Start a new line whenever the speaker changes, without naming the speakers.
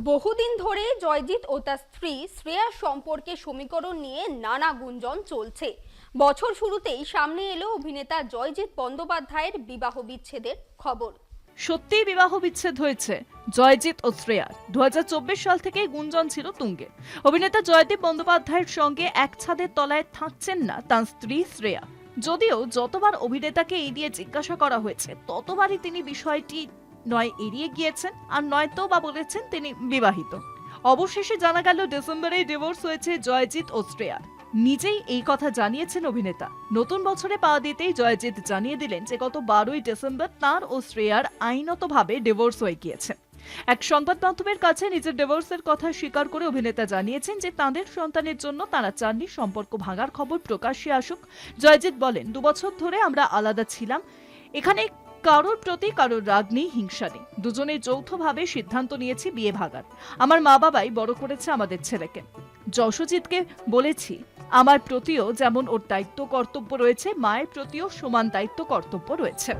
বহুদিন ধরে জয়জিৎ ও তার স্ত্রী শ্রেয়ার সম্পর্কে সমীকরণ নিয়ে নানা গুঞ্জন চলছে। বছর শুরুতেই সামনে এলো অভিনেতা জয়জিৎ বন্দ্যোপাধ্যায়ের বিবাহ বিচ্ছেদের খবর।
সত্যিই বিবাহ বিচ্ছেদ হয়েছে জয়জিৎ ও শ্রেয়ার। 2024 সাল থেকে গুঞ্জন ছিল তুঙ্গে। অভিনেতা জয়দীপ বন্দ্যোপাধ্যায়ের সঙ্গে এক ছাদের তলায় থাকছেন না তার স্ত্রী শ্রেয়া। যদিও যতবার অভিনেতাকে এই নিয়ে জিজ্ঞাসা করা হয়েছে ততবারই তিনি বিষয়টি নয় এড়িয়ে গিয়েছেন, আর নয়তো বা বলেছেন তিনি বিবাহিত। অবশেষে জানা গেল ডিসেম্বরে ডিভোর্স হয়েছে জয়জিৎ ও শ্রেয়ার। নিজেই এই কথা জানিয়েছেন অভিনেতা। নতুন বছরে পা দিতেই জয়জিৎ জানিয়ে দিলেন যে গত 12ই ডিসেম্বর তার ও শ্রেয়ার আইনতভাবে ডিভোর্স হয়ে গিয়েছে। এক সংবাদ মাধ্যমের কাছে নিজের ডিভোর্সের কথা স্বীকার করে অভিনেতা জানিয়েছেন যে তাদের সন্তানের জন্য তারা চাননি সম্পর্ক ভাঙার খবর প্রকাশ্যে আসুক। জয়জিৎ বলেন, 2 বছর ধরে আমরা আলাদা ছিলাম। এখানে কারোর প্রতি কারোর রাগ নেই, হিংসা নেই। দুজনে যৌথভাবে সিদ্ধান্ত নিয়েছি বিয়ে ভাগার। আমার মা বাবাই বড় করেছে আমাদের ছেলেকে। যশজিৎকে বলেছি আমার প্রতিও যেমন ওর দায়িত্ব কর্তব্য রয়েছে, মায়ের প্রতিও সমান দায়িত্ব কর্তব্য রয়েছে।